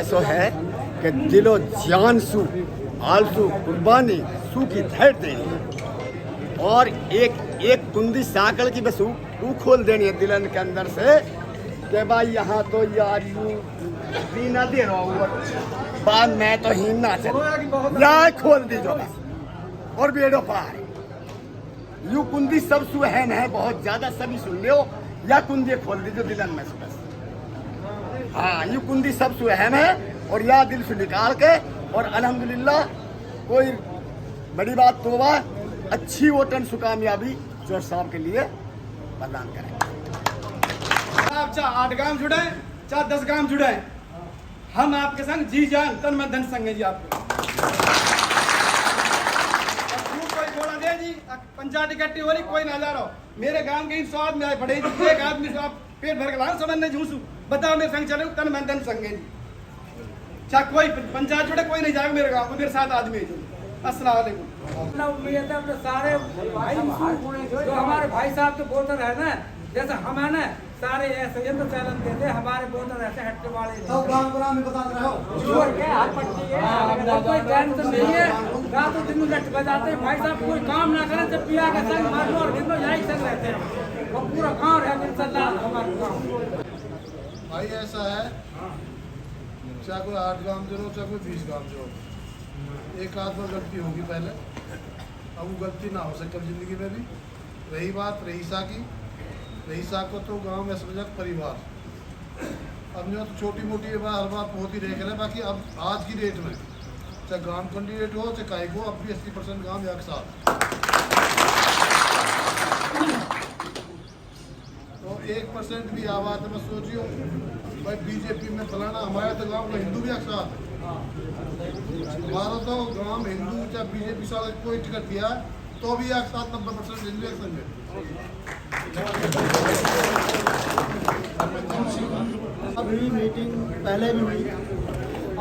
ऐसा है कि दिलो जान सू आलसू कुर्बानी सू की धैर्य देनी और एक कुंदी साकल की बस वो खोल देनी है दिलन के अंदर से कि भाई यहाँ तो यार यूं ना दे रहा हूँ बाद मैं तो ही ना चल या खोल दीजो बस और बेड़ो पार यू कुंदी सब सुहन है बहुत ज्यादा सभी सुन लो या कुंदी खोल दीजो दिलन में से बस हाँ यू कुंदी सब सुहन है और या दिल से निकाल के और अल्हम्दुलिल्लाह कोई बड़ी बात तो हुआ अच्छी वोटन सु कामयाबी जोर साहब के लिए प्रदान करें। आप चाहे 8 गांव जुड़े चाहे 10 गांव जुड़े हम आपके संग जी जान तन में धन संग है जी आपको कोई बोला दे जी पंचायत इकट्ठी हो रही कोई ना जा रहा मेरे गांव के स्वाद में आए पड़े एक आदमी से आप पेट भर के लान समझ नहीं झूसू बताओ मेरे संग चले तन में धन संग है जी चाहे कोई पंचायत जुड़े कोई नहीं जाएगा मेरे गाँव में मेरे साथ आदमी है अस्सलाम वालेकुम। उम्मीद है अपने सारे भाई जो हमारे भाई साहब के वोटर है ना जैसे हम है ना सारे ऐसे ये तो चैलेंज देते हमारे वोटर ऐसे हटके वाले में बता रहे हो कोई टेंशन नहीं है रातों दिन लट बजाते भाई साहब कोई काम ना करें जब पिया के संग मार लो और दिन यही संग रहते हैं वो पूरा गाँव है इंशाल्लाह हमारे गाँव भाई ऐसा है चाहे कोई 8 गांव जो चाहे कोई 20 गांव जो एक आध बार गलती होगी पहले अब वो गलती ना हो सके कब जिंदगी में भी रही बात रईसा को तो गांव में समझा परिवार अब जो तो छोटी मोटी बात हर बात होती रह गए बाकी अब आज की डेट में चाहे गांव कैंडिडेट हो चाहे काई को अब भी 80% गांव एक साथ तो 1% भी आवाज में सोचियो भाई बीजेपी में फलाना हमारे तो गांव में हिंदू भी एक साथ हमारा तो गांव हिंदू चाहे बीजेपी साल कोई टिकट दिया तो भी एक साथ 90% हिंदू एक संग अभी मीटिंग पहले भी हुई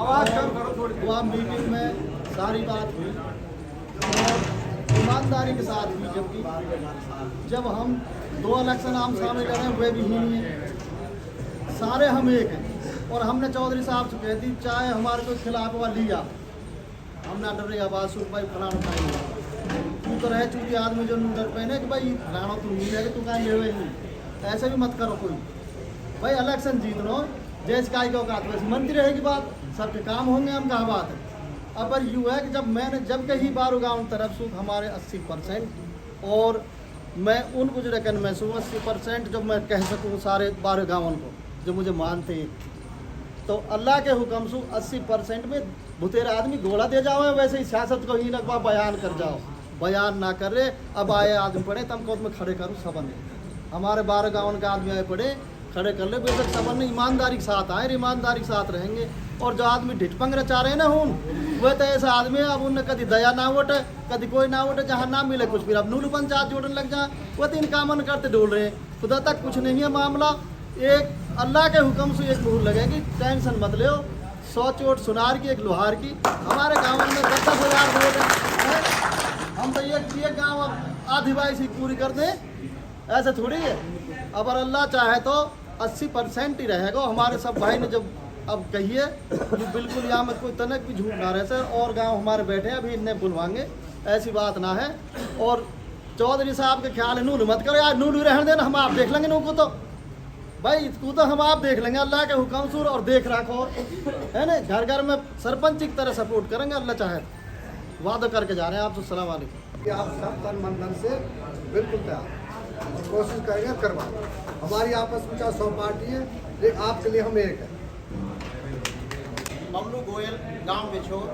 आवाज कम करो थोड़ी वहाँ मीटिंग में सारी बात हुई और ईमानदारी के साथ हुई जबकि जब हम 2 इलेक्शन आम सामने कर रहे हैं वे भी ही नहीं है सारे हम एक हैं और हमने चौधरी साहब से कह दी चाहे हमारे कोई खिलाफ हुआ लिया हम ना डर आवाज़ सुन भाई फलाना पाएंगे तू तो रहे चूंकि आदमी जो डर पहने कि भाई फलाना तू नहीं रहे तू कहीं ले नहीं ऐसे भी मत करो कोई भाई इलेक्शन जीत लो जैसे का वैसे मंत्री रहेगी बात सबके काम होंगे हम कहा बात है अब यूँ है कि जब कहीं बारू गाँव तरफ से हमारे 80% और मैं उन गुजरे में से 80% जब मैं कह सकूँ सारे 12 गाँवों को जो मुझे मानते हैं तो अल्लाह के हुक्म से 80% में भुतेरा आदमी घोड़ा दे जाओ वैसे ही सियासत को ही लगवा बयान कर जाओ बयान ना कर रहे अब आए आदमी पड़े तम को में खड़े करूँ सबन हमारे 12 गाँव के आदमी आए पड़े खड़े कर ले बेशक सबन ईमानदारी के साथ आए ईमानदारी के साथ रहेंगे और जो आदमी ढिटपंग रचा रहे ना हूँ वह तो ऐसा आदमी है अब उनने कभी दया ना वोटे कभी कोई ना वोटे जहाँ ना मिले कुछ फिर अब नूलू पंचायत जोड़ने लग जाए वह तो इनका मन करते डोल रहे हैं खुदा तक कुछ नहीं है मामला एक अल्लाह के हुक्म से एक मुहर लगेगी टेंशन मत लो 100 चोट सुनार की एक लोहार की हमारे गाँव में 10,000 वोट है हम तो एक गाँव आधी बाई से पूरी कर दें ऐसा थोड़ी है अगर अल्लाह चाहे तो 80% ही रहेगा हमारे सब भाई ने जब अब कहिए बिल्कुल यहाँ में कोई तनक भी झूठ ना रहे सर और गांव हमारे बैठे अभी इन्हें बुलवाएंगे ऐसी बात ना है और चौधरी साहब के ख्याल है नूल मत करो यार नूल रहने देना हम आप देख लेंगे नू को तो भाई इसको तो हम आप देख लेंगे अल्लाह के हुक्म से और देख रखो है ना घर घर में सरपंच की तरह सपोर्ट करेंगे अल्लाह चाहे वादा करके जा रहे हैं आप तो सलाम वालेकुम आप सब तन मन धन से बिल्कुल तैयार कोशिश करेंगे करवा हमारी आपस में 100 पार्टी है लेकिन आपके लिए हम एक है। बबलू गोयल गांव बिछोर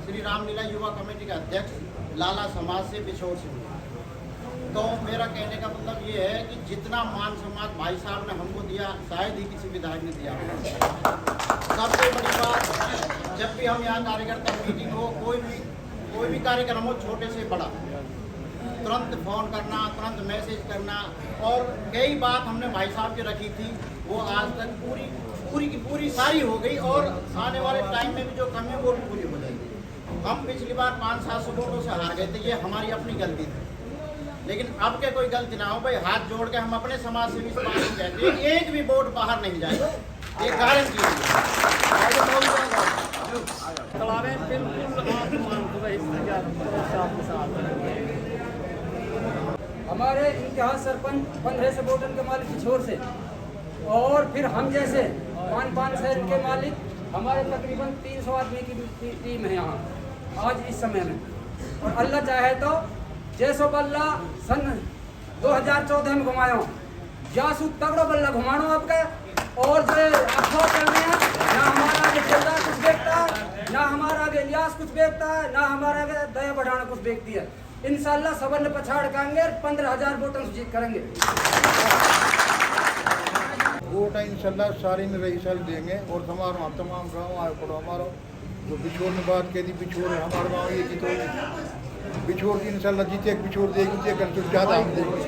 श्री रामलीला युवा कमेटी का अध्यक्ष लाला समाज से बिछोर से तो मेरा कहने का मतलब ये है कि जितना मान सम्मान भाई साहब ने हमको दिया शायद ही किसी विधायक ने दिया सबसे बड़ी बात जब भी हम यहाँ कार्यकर्ता मीटिंग हो कोई भी कार्यक्रम हो छोटे से बड़ा तुरंत फ़ोन करना तुरंत मैसेज करना और कई बात हमने भाई साहब की रखी थी वो आज तक पूरी की पूरी सारी हो गई और आने वाले टाइम में भी जो कमी है वो भी पूरी हो जाएगी। हम पिछली बार 500-700 वोटों से हार गए थे ये हमारी अपनी गलती थी लेकिन अब के कोई गलती ना हो भाई हाथ जोड़ के हम अपने समाज से भी कहते हैं एक भी वोट बाहर नहीं जाएगा ये गारंटी है। हमारे इतिहास सरपंच 15 से वोटन के मालिक पिछोर से, और फिर हम जैसे 5-5 शहर के मालिक, हमारे तकरीबन 300 आदमी की टीम है यहाँ आज इस समय में। और अल्लाह चाहे तो जैसो बल्ला सन 2014 में घुमायो, जासू तगड़ो बल्ला घुमानो आपका। और जो अफवाह चल रहे हैं, ना हमारा आगे चलता कुछ देखता है, ना हमारा आगे इलियास कुछ देखता है, ना हमारा आगे दया बढ़ाना कुछ देखती है। इंशाल्लाह सबन ने पछाड़ कांगे 15,000 वोटों से जीत करेंगे। वोट इंशाल्लाह सारे में रही साल देंगे। और हमारा तमाम गाँव आए पड़ो हमारा जो बिछोर में बात कह दी, बिछोर हमारा गाँव ये की तो बिछोर की इंशाल्लाह जीते, बिछोर देगी जीते कर ज़्यादा हम देंगे,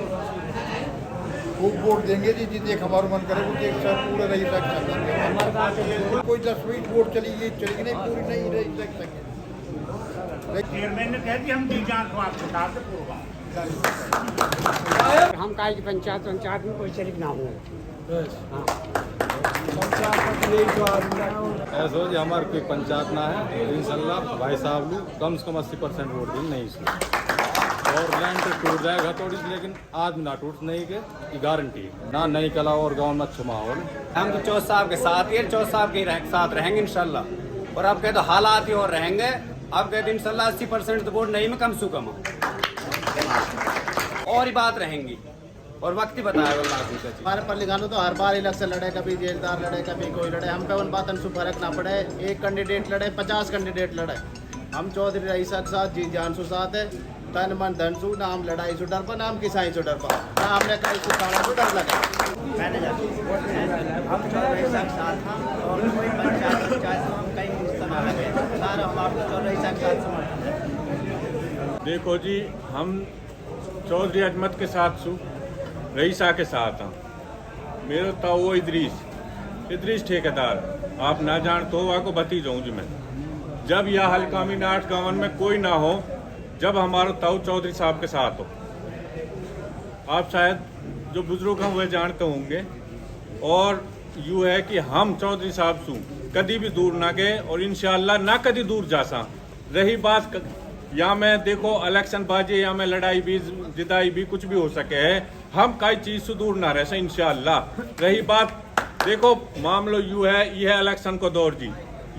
खूब वोट देंगे जी। जीते हमारा मन करे वो एक साल पूरा रही तक कोई 10 मिनट वोट चलेगी नहीं, पूरी नहीं रही तक। चेयरमैन ने कह दिया हम जी जान को आपको बता दे पूरा हम का पंचायत में कोई शरीक ना हो। ऐसा हो जी हमारे कोई पंचायत ना है, तो इंशाल्लाह भाई साहब लोग कम से कम 80% वोट देंगे नहीं इसमें। और लैंड तो टूट जाएगा थोड़ी, लेकिन आज ना टूट नहीं के गारंटी ना नहीं कला और गाँव में अच्छा माहौल। हम तो 4 साहब के साथ ही 4 साहब के साथ रहेंगे इंशाल्लाह। और अब कहते हालात ही और रहेंगे, अब कहते इंशाल्लाह 80% तो वोट नहीं में कम से कम और ही बात रहेंगी। और वक्त ही बताया हमारे पर लिखानो तो हर बार इलेक्शन लड़े, कभी जेलदार लड़े, कभी कोई लड़े, हम पे उन बातों से फर्क ना पड़े। एक कैंडिडेट लड़े 50 कैंडिडेट लड़े, हम चौधरी रईसा के साथ जी जान सु साथ है, तन मन धन सु, ना हम लड़ाई से डर पा, ना हम किसाई से डर पा, ना हमने कहीं से खाना से डर लगा। हम रईसा के साथ था और कोई पंचायत हम कहीं इस्तेमाल लगे सारा हम आपको रईसा के साथ समझते। देखो जी हम चौधरी अजमत के साथ सु रईसा के साथ हाँ। मेरा था वो इदरीस ठेकेदार, आप ना जान तो आपको बती जाऊँ जी मैं। जब यह हल्का में 8 गाँव में कोई ना हो, जब हमारा ताऊ चौधरी साहब के साथ हो। आप शायद जो बुजुर्ग हैं वह जानते होंगे। और यूँ है कि हम चौधरी साहब सु कभी भी दूर ना गए और इंशाअल्लाह ना कभी दूर जा सा। रही बात या मैं देखो इलेक्शन बाजी या मैं लड़ाई भी जिदाई भी कुछ भी हो सके है, हम कई चीज से दूर ना रह से इंशाअल्लाह। रही बात देखो मामलो यूँ है, यह इलेक्शन को दौर जी,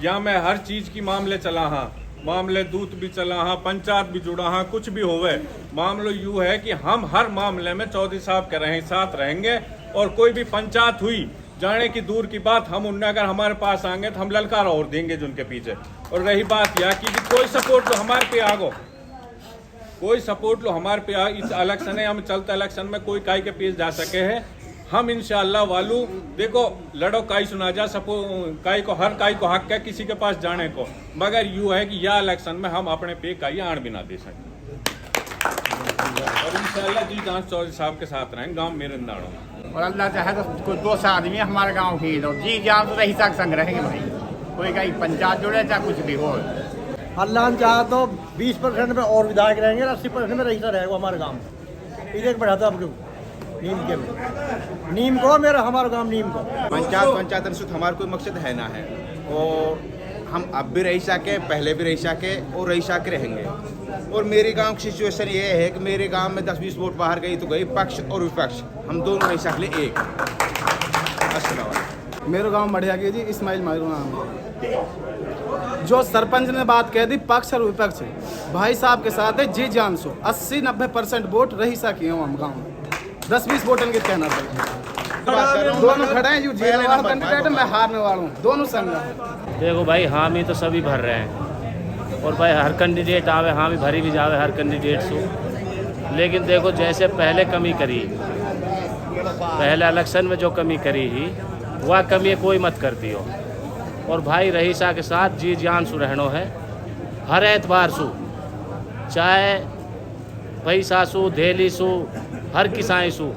या मैं हर चीज की मामले चला हाँ, मामले दूत भी चला हाँ, पंचायत भी जुड़ा हाँ, कुछ भी होवे। मामलो यूँ है कि हम हर मामले में चौधरी साहब के साथ रहेंगे। और कोई भी पंचायत हुई जाने की दूर की बात, हम उनने अगर हमारे पास आएंगे तो हम ललकार और देंगे जो उनके पीछे। और रही बात यह कि कोई सपोर्ट लो हमारे पे आगो, कोई सपोर्ट लो हमारे पे आ, इस इलेक्शन है हम चलते इलेक्शन में कोई काई के पीछे जा सके है। हम इंशाअल्लाह वालू देखो लड़ो काई सुना जा सपो काई को हर काई को हक है किसी के पास जाने को, मगर यूँ है कि यह इलेक्शन में हम अपने पे काई आड़ भी ना दे सकते। और इंशाअल्लाह जी जान चौधरी साहब के साथ रहेंगे गाँव मेरे नाड़ों। और अल्लाह चाहे तो कुछ 200 आदमी हमारे गांव की जी जान तो रईसा के संग रहेंगे भाई, कोई कहीं पंचायत जुड़े चाहे कुछ भी हो। अल्लाह चाहे तो 20% में और विधायक रहेंगे, 80% में रईसा रहेगा हमारे गाँव में। इधर बढ़ाता आप लोग नीम के नीम को मेरा हमारा गांव नीम को पंचायत से हमारा कोई मकसद है ना है। और हम अब भी रईसा के, पहले भी रईसा के और रईसा के रहेंगे। और मेरे गांव की सिचुएशन ये है कि मेरे गांव में 10-20 वोट बाहर गई तो गई, पक्ष और विपक्ष हम दोनों रईसा के लिए एक। मेरे गांव मढ़िया की जी इस्माइल मारू नाम, जो सरपंच ने बात कह दी पक्ष और विपक्ष भाई साहब के साथ है जी जान सो 80-90% वोट रईसा किए हम गाँव में, 10-20 वोटन के कहना दोनों खड़े हैं, जो जेल वाला कैंडिडेट मैं हारने वाला हूँ, दोनों संग। देखो भाई हामी तो सभी भर रहे हैं और भाई हर कैंडिडेट आवे हामी भरी भी जावे हर कैंडिडेट से। लेकिन देखो जैसे पहले कमी करी, पहले इलेक्शन में जो कमी करी ही वह कमी कोई मत करती हो। और भाई रईसा के साथ जी जान सु रहनो है हर एतबार सु, चाहे पैसा सु धेली सु हर किसाई सु।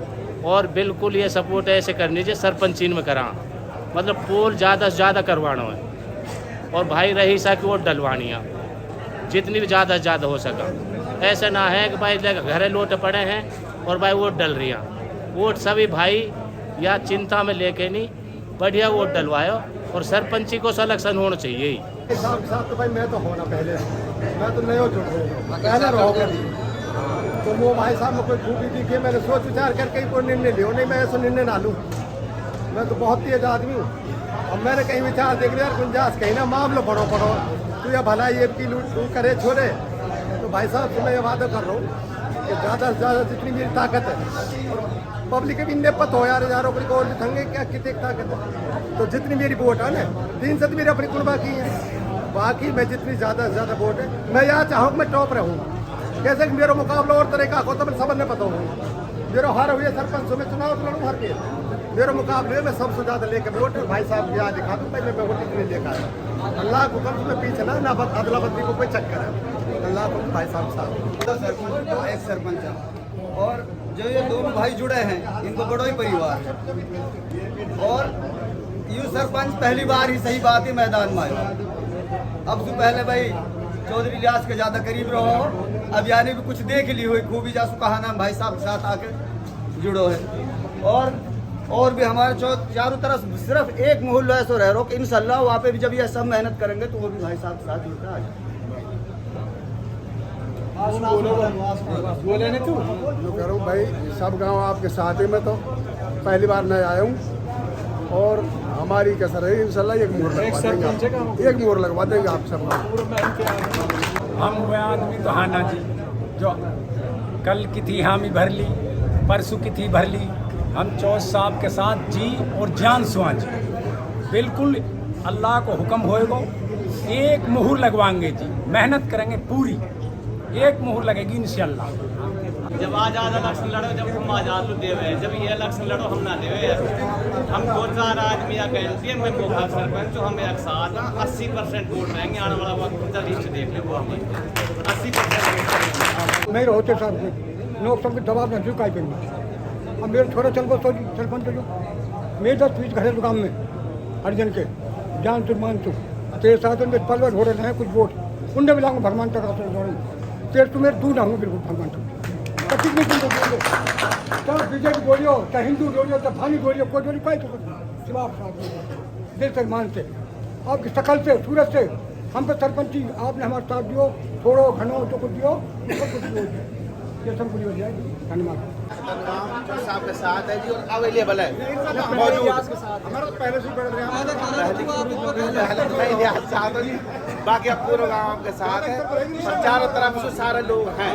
और बिल्कुल ये सपोर्ट ऐसे करनी चाहिए सरपंचीन में करा, मतलब पोल ज़्यादा से ज़्यादा करवाना है। और भाई रईसा की वोट डलवानी है जितनी भी ज़्यादा से ज़्यादा हो सका। ऐसा ना है कि भाई घरे लोट पड़े हैं और भाई वोट डल रही हैं। वोट सभी भाई या चिंता में लेके नहीं, बढ़िया वोट डलवाओ और सरपंची को सिलेक्शन होना चाहिए ही। साथ तो भाई मैं तो होना पहले मैं तो नहीं हो चुका पहले रहोगे तो वो भाई साहब में कोई खूबी दिखे मैंने सोच विचार करके ही कोई निर्णय लियो नहीं मैं ऐसा निर्णय ना लूँ। मैं तो बहुत तेज आदमी हूँ और मैंने कहीं विचार देख लिया गुंजाइश कहीं ना मामलो पढ़ो तू या भला ये की लूट करे छोड़े। तो भाई साहब से मैं ये वादा कर रहा हूँ कि ज़्यादा से ज़्यादा जितनी मेरी ताकत है और पब्लिक के भी नेपत हो यार हजारों को और भी थंगे क्या कितने ताकत है तो जितनी मेरी वोट है ना 300 मेरी अपनी कुल बाकी है बाकी मैं जितनी ज़्यादा से ज़्यादा वोट है मैं यहाँ चाहूँ मैं टॉप रहूँ कैसे कि मेरा मुकाबला और तरह का हो तो मैं सब ने पता हूँ मेरा हार हुए सरपंच में चुनाव लड़ूँ हर के मेरे मुकाबले में सबसे ज़्यादा लेकर वोट भाई साहब यहाँ दिखा दूँ पहले मैं वोट इतने लेकर अल्लाह को कम से पीछे ना अदला बदली को कोई चक्कर है अल्लाह को भाई साहब एक सरपंच है और जो ये दोनों भाई जुड़े हैं इनको बड़ो ही परिवार है और यूँ सरपंच पहली बार ही सही बात है मैदान में आया। अब तो पहले भाई चौधरी इलियास के ज़्यादा करीब रहो अब यानी भी कुछ देख ली हुई खूबी जासू कहा नाम भाई साहब के साथ आके जुड़ो है और भी हमारे चारों तरफ सिर्फ एक मोहल्ला ऐसा रह रहा कि इंशाल्लाह वहाँ पे भी जब ये सब मेहनत करेंगे तो वो भी भाई साहब के साथ जुड़ता है। बोले नहीं तू जो करूँ भाई सब गांव आपके साथ ही मैं तो पहली बार मैं आया हूँ और हमारी कसर है इंशाल्लाह एक मोहर लगवा देंगे आप सब। हम वो आदमी तो हाना जी जो कल की थी हामी भर ली परसों की थी भर ली हम चौथ साहब के साथ जी और जान सुहा जी बिल्कुल अल्लाह को हुक्म होएगा एक मुहर लगवाएंगे जी मेहनत करेंगे पूरी एक मुहर लगेगी इंशाल्लाह। जब आज़ाद इलेक्शन लड़ो जब हम आज़ाद तो देवे जब ये इलेक्शन लड़ो हम ना देवे हम 2000 आदमी या कहते मैं मोखा सरपंच जो हम एक साथ 80% वोट रहेंगे आने वाला वक्त लिस्ट देख ले वो हम 80% नहीं होते साहब लोग सबके दबाव में झुकाई पेंगे अब मेरे थोड़ा सरपंच जो मेरे 10-20 घरे गाँव में हरिजन के जान सुरमान चुप तेरे साथ में पलवर हो रहे हैं कुछ वोट उनने मिला भगवान तक तेरे तुम्हें दूर ना हूँ बिल्कुल भगवान तक चाहे बीजेपी बोलियो चाहे हिंदू बोलियो चाहे भानी बोलियो कोई बोली कोई दिल से मान से आपकी शकल से सूरत से हम पे सरपंची आपने हमारे साथ दियो थोड़ो घनो जो कुछ दियो सब कुछ दियो ये सब कुछ हो जाएगी धन्यवाद। साहब के साथ है जी और अवेलेबल है हमारा तो पहले से बाकी अब पूरे गाँव आपके साथ है और चारों तरफ से सारे लोग हैं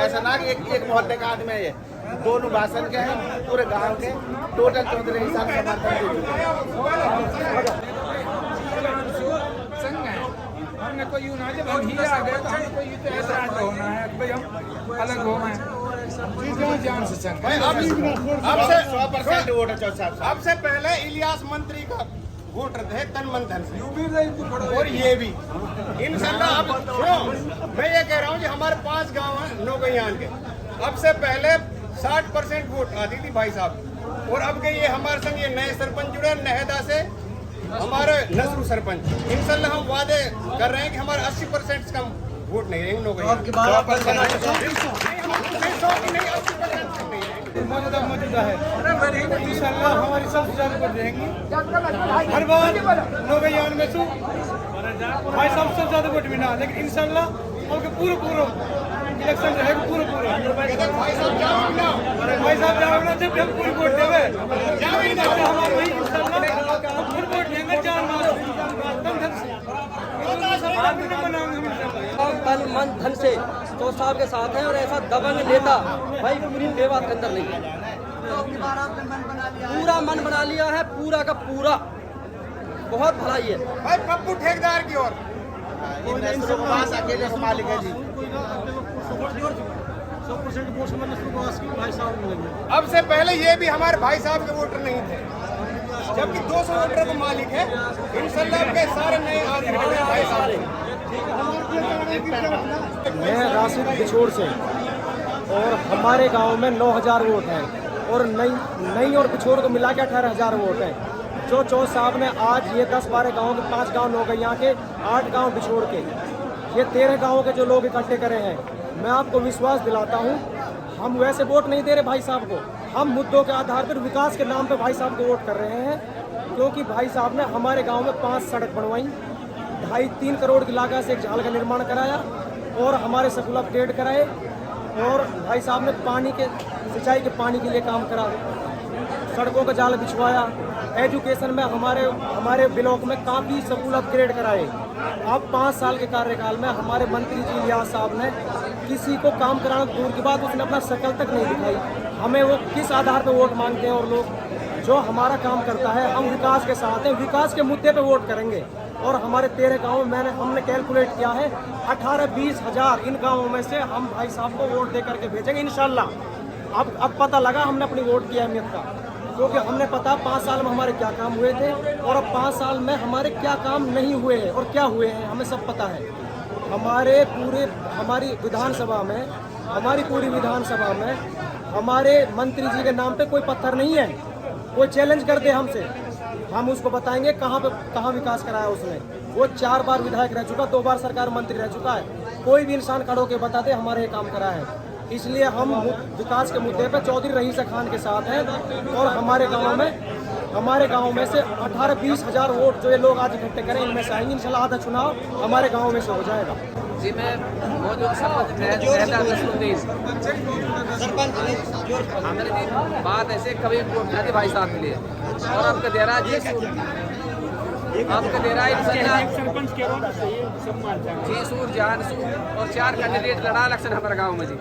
ऐसा ना कि एक मोहल्ले का आदमी है दोनों भाषण के हैं पूरे गांव के टोटल 14 हिसाब हमने कोई यूं ना जब हम ही आ गए तो हमें कोई तो ऐसा होना है भाई हम अलग हो गए जान से संग अब से 100% वोट है अब से पहले इलियास मंत्री का वोट थे तन मन धन से और ये भी इंशाल्लाह अब मैं ये कह रहा हूँ कि हमारे 5 गांव हैं नौगयान के अब से पहले 60% वोट आती थी भाई साहब और अब के ये हमारे संग ये नए सरपंच जुड़े नहदा से हमारे नसरू सरपंच इंशाल्लाह हम वादे कर रहे हैं कि हमारे 80% कम वोट नहीं रहेंगे मौजूदा है इंशाल्लाह हमारी सबसे ज्यादा वोट रहेंगी हर बार नौगयान में से भाई सबसे ज्यादा वोट मिला लेकिन इंशाल्लाह और पूरा इलेक्शन रहेगा पूरा भाई साहब जाओ ना जब हम पूरी वोट देवे हमारे भाई इंशाल्लाह पूरी वोट देंगे जान तन मन धन से तो साहब के साथ हैं और ऐसा दबंग नेता भाई पूरी मेवात के अंदर नहीं पूरा मन बना लिया है पूरा का पूरा बहुत भलाई है भाई पप्पू ठेकेदार की ओर अकेले मालिक है जी 100% वोट भाई साहब मिलेंगे। अब से पहले ये भी हमारे भाई साहब के वोटर नहीं थे जबकि 200 वोटर का मालिक है इंशाल्लाह के सारे नए आदमी भाई साहब। मैं राशिद बिछोड़ से और हमारे गांव में 9000 वोट हैं और नई और बिछोड़ को मिला के 18000 वोट हैं जो चौथ साहब ने आज ये 10-12 गाँव के 5 गाँव नौगैया के 8 गाँव बिछोड़ के ये 13 गाँवों के जो लोग इकट्ठे करे हैं मैं आपको विश्वास दिलाता हूँ हम वैसे वोट नहीं दे रहे भाई साहब को हम मुद्दों के आधार पर विकास के नाम पे भाई साहब को वोट कर रहे हैं क्योंकि भाई साहब ने हमारे गांव में 5 सड़क बनवाई, 2.5-3 करोड़ की लागत से एक झाल का निर्माण कराया और हमारे स्कूल अपडेट कराए और भाई साहब ने पानी के सिंचाई के पानी के लिए काम करा, सड़कों का जाल बिछवाया, एजुकेशन में हमारे ब्लॉक में काफ़ी स्कूल अपग्रेड कराए। अब 5 साल के कार्यकाल में हमारे मंत्री जी इलियास साहब ने किसी को काम कराना दूर की बात, उसने अपना शक्ल तक नहीं दिखाई। हमें वो किस आधार पर वोट मांगते हैं और लोग जो हमारा काम करता है, हम विकास के साथ हैं, विकास के मुद्दे पे वोट करेंगे। और हमारे 13 गाँव में हमने कैलकुलेट किया है 18-20 हज़ार इन गाँवों में से हम भाई साहब को वोट दे करके भेजेंगे इंशाल्लाह। अब पता लगा हमने अपनी वोट की अहमियत का, क्योंकि हमने पता 5 साल में हमारे क्या काम हुए थे और अब 5 साल में हमारे क्या काम नहीं हुए हैं और क्या हुए हैं हमें सब पता है। हमारी विधानसभा में हमारे मंत्री जी के नाम पे कोई पत्थर नहीं है। कोई चैलेंज कर दे हमसे, हम उसको बताएंगे कहाँ विकास कराया उसने। वो 4 बार विधायक रह चुका, 2 बार सरकार मंत्री रह चुका है। कोई भी इंसान खड़ा होकर बता दे हमारे ये काम करा है। इसलिए हम विकास के मुद्दे पे चौधरी रईसा खान के साथ हैं और हमारे गांव में से 18-20 हज़ार वोट जो ये लोग आज इकट्ठे करें इनमें से आएंगे इंशाल्लाह। आधा चुनाव हमारे गांव में से हो जाएगा। जी मैं मौजूद बात ऐसे कभी वोट नहीं भाई साहब के लिए और आपका दे रहा जी सूर जानसू और 4 कैंडिडेट लड़ा इलेक्शन हमारे गांव में जी।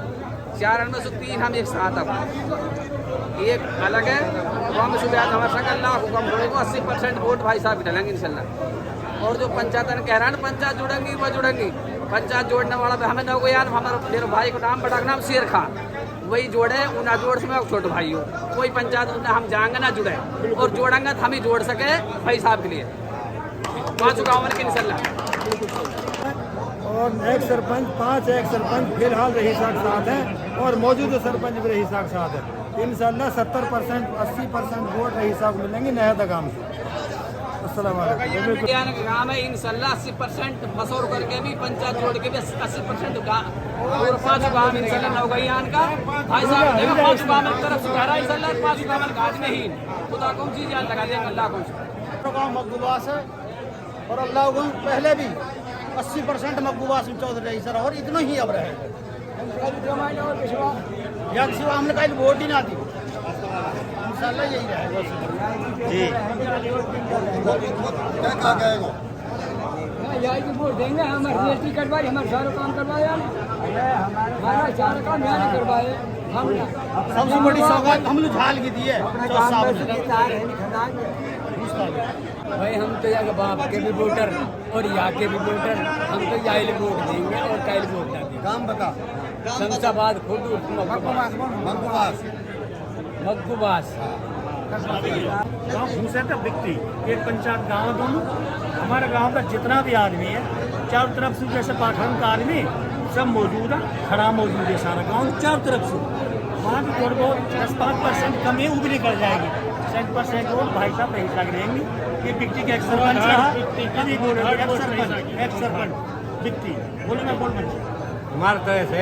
4 में से 3 हम एक साथ अब एक अलग है गाँव में सुबह हमारे संग अल्लाह हुक्म होगा 80% वोट भाई साहब डालेंगे इंशाल्लाह। और जो पंचायत कह रहा है ना पंचायत जुड़ेंगी वो जुड़ेंगी, पंचायत जोड़ने वाला हमें नौगयान हमारे मेरे भाई को नाम बड़ा नाम शेर खान वही जोड़े उन्हें जोड़ से मैं छोटे भाई हो कोई पंचायत उन्हें हम जाएंगे ना जुड़े और जोड़ेंगे तो हम ही जोड़ सके भाई साहब के लिए 5 गाँव में इंशाल्लाह। और एक सरपंच 5 एक सरपंच फिलहाल रईसा के साथ है और मौजूदा सरपंच भी रईसा के साथ है। इंशाल्लाह 70% 80% वोट रईसा को मिलेंगे नया गांव से। अस्सलाम वालेकुम। गाँव में इंशाल्लाह 80% मसौर करके भी पंचायत जोड़ के भी 80% और 5 गाँव इंशाल्लाह नौगयान का भाई साहब देखो 5 गाँव में तरफ से कह रहा है इंशाल्लाह 5 गाँव में गाज नहीं खुदा को चीज याद लगा देंगे अल्लाह को। गाँव मकबूबास है और अल्लाह को पहले भी 80% मकबूबास में चौधरी रईसा और इतना ही अब रहे हमने कहीं वोट ही ना दी इंशाल्लाह यही रहेगा जी। यही वोट देंगे हम रजिस्ट्री करवाई हमारे सारा काम करवाया हमारा सारा काम यहाँ करवाए हम सबसे बड़ी सौगात हम लोग झाल की दी है भाई हम तो यहाँ बाप के भी वोटर और यहाँ के भी वोटर हम तो यहाँ वोट देंगे और कल वोट ना देंगे। काम बता शमशाबाद खुद मकबूबास गाँव घूसे का बिकती एक पंचायत गाँव दोनों हमारे गांव का जितना भी आदमी है चारों तरफ से जैसे पाठन का आदमी सब मौजूद है, खड़ा मौजूद है सारा गांव चारों तरफ से। वहाँ भी थोड़ी बहुत 10-5% कमी उबरी कर जाएगी, 60% वोट भाई साहब रईसा रहेंगे। ये बिकती का एक सरपंच रहा एक सरपंच बिकती बोलो मैं बोल हमारे तो ऐसे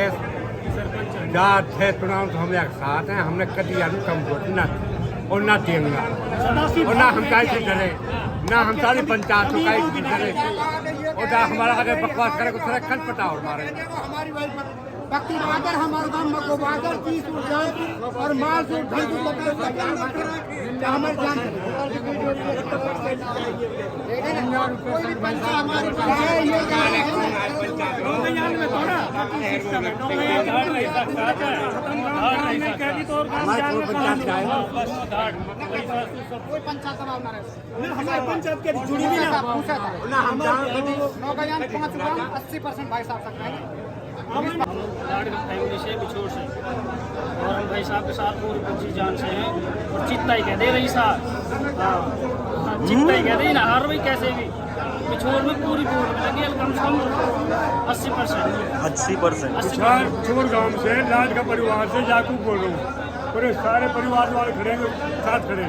जात है चुनाव तो हम एक साथ हैं, हमने कभी कम वोट ना और ना देंगे और ना हम काय से डरे ना हम सारी पंचायत को काय से डरे और ना हमारा अगर बकवास करे कुछ खन पटाओ मारे हमारी पक्की बादर हमारे गाँव में को बादर 30 और माल से हमारे जान कोई पंचायत हमारी हमारे पंचायत के जुड़ी हुई ना हम 80% भाई साहब तक है हम फैमिली से बिछोड़ से और हम भाई साहब के साथ पूरी पूरी जान से हैं और चित्ता ही कहते रही साहब चित्ता ही कहते ना हर भाई कैसे भी बिछोड़ में पूरी वोट मिलेंगे कम से कम 80%। बिछोड़ गांव से राज का परिवार से याकूब बोल रहा हूँ, पूरे सारे परिवार वाले खड़े साथ खड़े।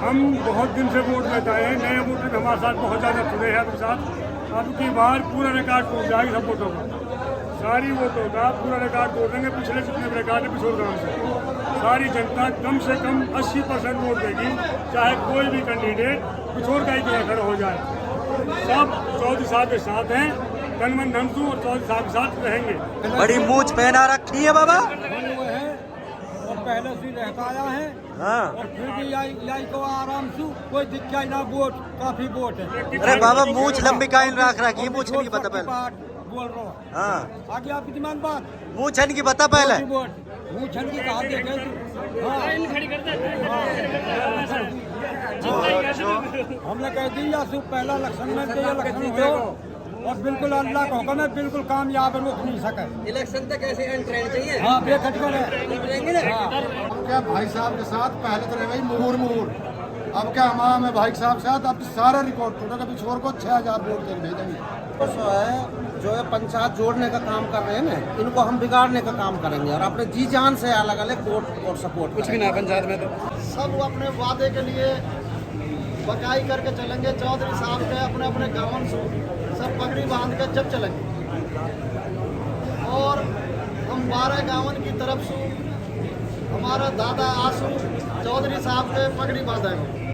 हम बहुत दिन से वोट लेते हैं, नए वोट हमारे साथ बहुत ज़्यादा जुड़े हैं अपने साथ। अब की बार पूरा रिकॉर्ड टूट जाएगी सब वोटों का, सारी वोटों का पूरा रिकॉर्ड तोड़ देंगे। पिछले जितने रिकॉर्ड है बिछोड़ गाँव से सारी जनता कम से कम 80% वोट देगी, चाहे कोई भी कैंडिडेट पिछोर का ही खड़ा हो जाए। सब चौधरी साहब के साथ हैं, तन मन धन से और चौधरी साहब के साथ रहेंगे। बड़ी मूछ पहना रखी है बाबा, और पहले से रहता आया है। हाँ। और फिर भी यही को आराम से कोई दिक्कत ना, वोट काफी वोट है। अरे बाबा मूछ लंबी काइन राख रखी, मूछ की बता पहले। बोल रहा हूँ। हाँ, आगे आपकी डिमांड बात मूछ की बता पहले। मूछ की कहा देखे हमने कह दी या पहला इलेक्शन में तो ये इलेक्शन हो और बिल्कुल अल्लाह का हुक्म है, बिल्कुल कामयाब रोक नहीं सके। इलेक्शन तक ऐसे एंट्रेंस चाहिए। हाँ, बेखटकर है। अब क्या भाई साहब के साथ पहले तो रहे भाई मुहूर, अब क्या हमारा में भाई साहब के साथ अब सारा रिकॉर्ड टूटा, कभी छोर को 6000 वोट दे भेजेंगे। तो है जो है पंचायत जोड़ने का काम कर रहे हैं ना, इनको हम बिगाड़ने का काम करेंगे और अपने जी जान से अलग अलग वोट और सपोर्ट कुछ भी ना पंचायत में तो सब अपने वादे के लिए बकाई करके चलेंगे। चौधरी साहब के अपने अपने गाँव से सब पगड़ी बांध के जब चलेंगे और हम 12 गाँवन की तरफ से हमारा दादा आंसू चौधरी साहब के पगड़ी बांधेंगे।